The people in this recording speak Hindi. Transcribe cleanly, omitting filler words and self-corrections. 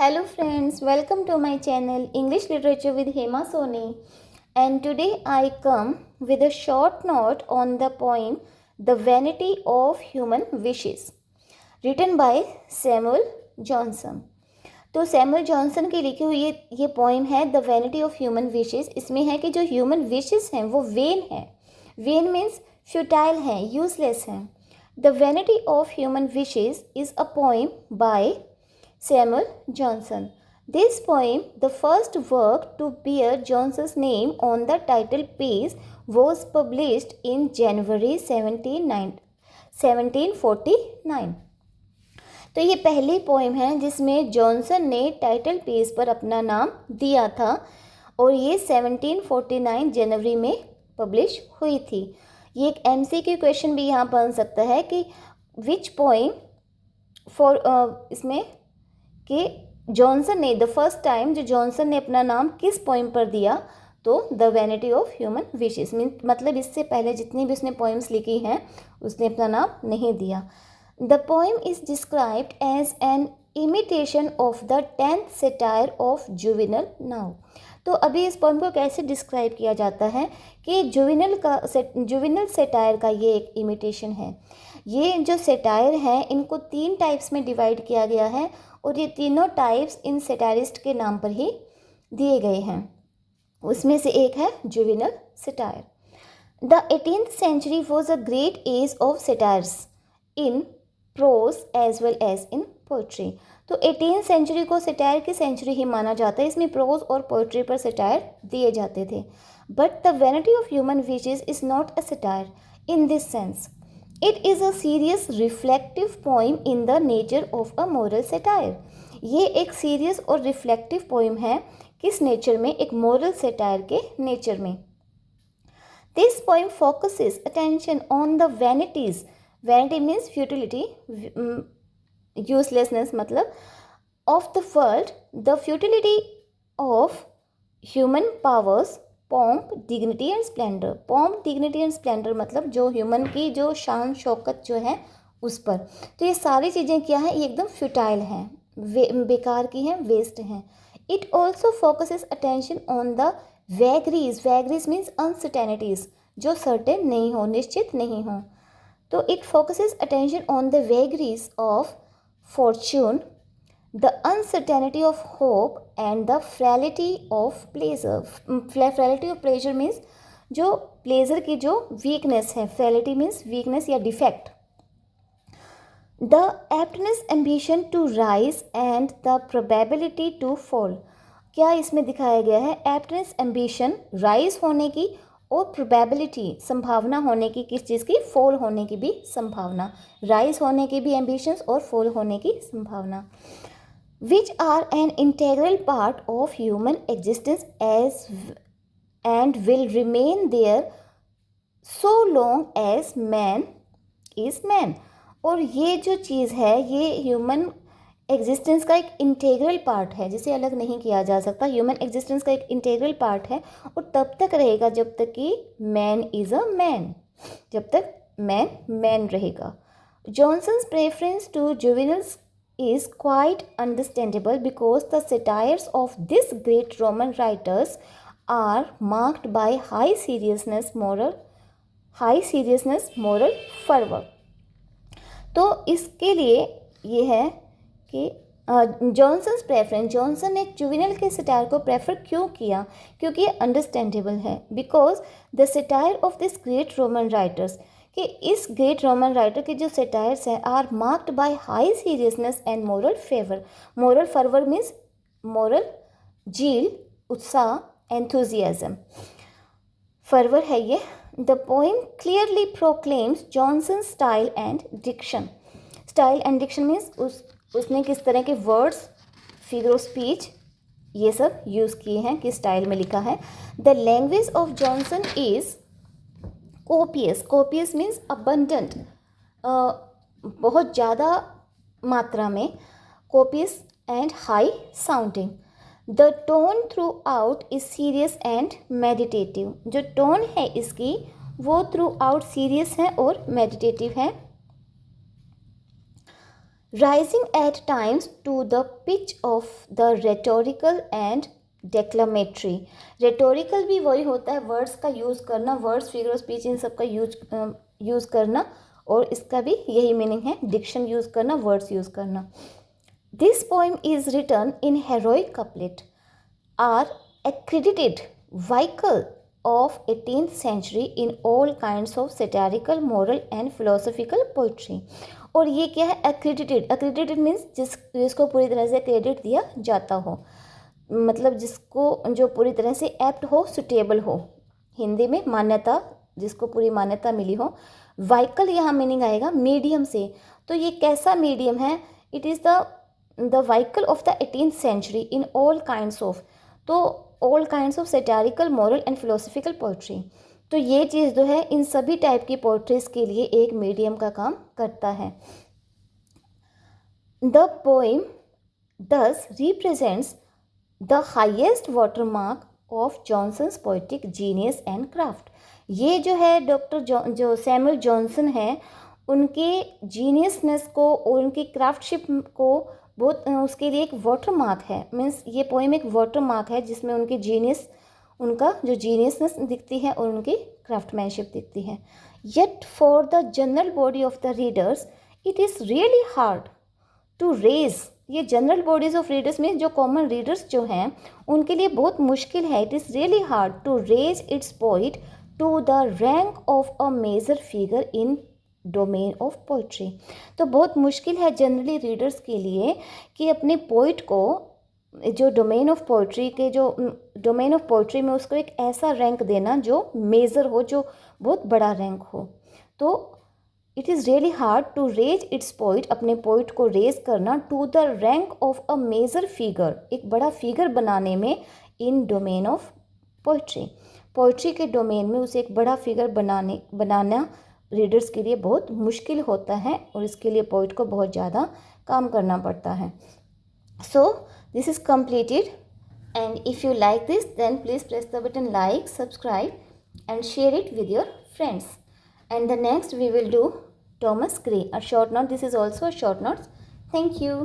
Hello friends, welcome to my channel English Literature with Hema Soni, and today I come with a short note on the poem The Vanity of Human Wishes written by Samuel Johnson. तो सैमुअल जॉनसन की लिखी हुई ये पोइम है the vanity of human wishes. इसमें है कि जो ह्यूमन विशेस हैं वो वेन है। वेन मीन्स फ्यूटाइल हैं, यूजलेस हैं। The vanity of human wishes is a poem by Samuel Johnson. This poem, the first work to bear Johnson's name on the title page, was published in January 1749. तो ये पहली पोइम है जिसमें जॉनसन ने टाइटल पेज पर अपना नाम दिया था और ये 1749 जनवरी में पब्लिश हुई थी। ये एक MCQ क्वेश्चन भी यहाँ बन सकता है कि विच पोइम फॉर इसमें कि जॉनसन ने द फर्स्ट टाइम जो जॉनसन ने अपना नाम किस पोइम पर दिया, तो the vanity of human wishes मतलब इससे पहले जितनी भी उसने पोइम्स लिखी हैं उसने अपना नाम नहीं दिया। The poem is described as an imitation of the 10th satire of Juvenal now. तो अभी इस पोइम को कैसे डिस्क्राइब किया जाता है कि जुवेनल सेटायर का ये एक इमिटेशन है। ये जो सेटायर हैं इनको 3 टाइप्स में डिवाइड किया गया है और ये तीनों टाइप्स इन सेटारिस्ट के नाम पर ही दिए गए हैं। उसमें से एक है Juvenal satire. The 18th century was a great age of satires in prose as well as in poetry. तो 18th सेंचुरी को सेटायर की सेंचुरी ही माना जाता है। इसमें प्रोज और पोइट्री पर सेटायर दिए जाते थे। But the vanity of human wishes is not a satire in this sense. It is a serious reflective poem in the nature of a moral satire. ये एक सीरियस और रिफ्लेक्टिव पोइम है। किस नेचर में? एक मोरल सेटायर के नेचर में। This poem focuses attention on the vanities. Vanity means futility, uselessness मतलब of the world, the futility of human powers, pomp dignity and splendour. Pomp dignity and splendour मतलब जो ह्यूमन की जो शान शौकत जो है उस पर। तो ये सारी चीज़ें क्या हैं? ये एकदम फ्यूटाइल हैं, बेकार की हैं, वेस्ट हैं। It also focuses attention on the vagaries. Vagaries means uncertainties, जो सर्टेन नहीं हो, निश्चित नहीं हो। तो it focuses attention on the vagaries of fortune, the uncertainty of hope and the frailty of pleasure. Frailty of pleasure means जो pleasure की जो weakness है, frailty means weakness या defect. The aptness ambition to rise and the probability to fall. क्या इसमें दिखाया गया है? aptness ambition rise होने की और probability संभावना होने की, किस चीज़ की? fall होने की भी संभावना। rise होने की भी ambitions और fall होने की संभावना। which are an integral part of human existence and will remain there so long as man is man. और ये जो चीज़ है ये ह्यूमन एग्जिस्टेंस का एक इंटेग्रल पार्ट है जिसे अलग नहीं किया जा सकता। ह्यूमन एग्जिस्टेंस का एक इंटेग्रल पार्ट है और तब तक रहेगा जब तक कि मैन इज़ अ मैन, जब तक मैन रहेगा। Johnson's preference to Juvenal's is quite understandable because the satires of this great Roman writers are marked by high seriousness, moral fervor. तो इसके लिए ये है कि जॉनसन्स प्रेफरेंस, जॉनसन ने जुवेनल के सटायर को प्रेफर क्यों किया? क्योंकि ये अंडरस्टैंडेबल है। Because the satire of this great Roman writers, कि इस ग्रेट रोमन राइटर के जो सेटायर्स हैं are marked by high seriousness and moral fervour. Moral fervour means moral zeal, उत्साह, एंथुजियाज्म, फर्वर है ये। The poem clearly proclaims Johnson style and diction. Style and diction means उसने किस तरह के वर्ड्स, फिगर ऑफ स्पीच ये सब यूज़ किए हैं, किस स्टाइल में लिखा है। The language of Johnson is copious. Copious means abundant, बहुत ज़्यादा मात्रा में, copious and high sounding. The tone throughout is serious and meditative. जो टोन है इसकी वो थ्रू आउट सीरियस है और मेडिटेटिव है। rising at times to the pitch of the rhetorical and declamatory। rhetorical भी वही होता है वर्ड्स का यूज़ करना, वर्ड्स, फिगर ऑफ स्पीच, इन सब का यूज़ करना, और इसका भी यही मीनिंग है, डिक्शन यूज़ करना, वर्ड्स यूज़ करना। This poem is written in heroic couplet are accredited vehicle of 18th century in all kinds of satirical, moral and philosophical poetry। और ये क्या है, accredited। accredited मीन्स जिसको पूरी तरह से क्रेडिट दिया जाता हो, मतलब जिसको जो पूरी तरह से एप्ट हो, सुटेबल हो, हिंदी में मान्यता, जिसको पूरी मान्यता मिली हो। वाइकल यहाँ मीनिंग आएगा मीडियम से, तो ये कैसा मीडियम है, it is the vehicle of the 18th century in all kinds of, तो all kinds of satirical, moral and philosophical poetry. तो ये चीज़ जो है इन सभी टाइप की पोइट्रीज के लिए एक मीडियम का काम करता है। The poem thus represents the highest watermark of Johnson's poetic genius and craft. ये जो है डॉक्टर जो सैमुअल जॉनसन है, उनके जीनियसनेस को और उनकी क्राफ्टशिप को बहुत, उसके लिए एक वाटर मार्क है। मीन्स ये पोएम एक वाटर मार्क है जिसमें उनकी जीनियस, उनका जो जीनियसनेस दिखती है और उनकी क्राफ्टमैनशिप दिखती है। Yet for the general body of the readers it is really hard to raise, ये जनरल बॉडीज ऑफ रीडर्स में जो कॉमन रीडर्स जो हैं उनके लिए बहुत मुश्किल है। It is really hard to raise its poet to the rank of a major figure in domain of poetry. तो बहुत मुश्किल है जनरली रीडर्स के लिए कि अपने पोइट को जो डोमेन ऑफ पोइट्री के जो डोमेन ऑफ पोइट्री में उसको एक ऐसा रैंक देना जो मेजर हो, जो बहुत बड़ा रैंक हो। तो it is really hard to raise its poet, अपने पोइट को रेज करना, to the rank of a major figure, एक बड़ा फिगर बनाने में, in domain of poetry, poetry के डोमेन में उसे एक बड़ा फिगर बनाना रीडर्स के लिए बहुत मुश्किल होता है, और इसके लिए पोइट को बहुत ज़्यादा काम करना पड़ता है। So this is completed, and if you like this then please press the button like, subscribe and share it with your friends, and the next we will do Thomas Gray, a short note. This is also a short note. Thank you.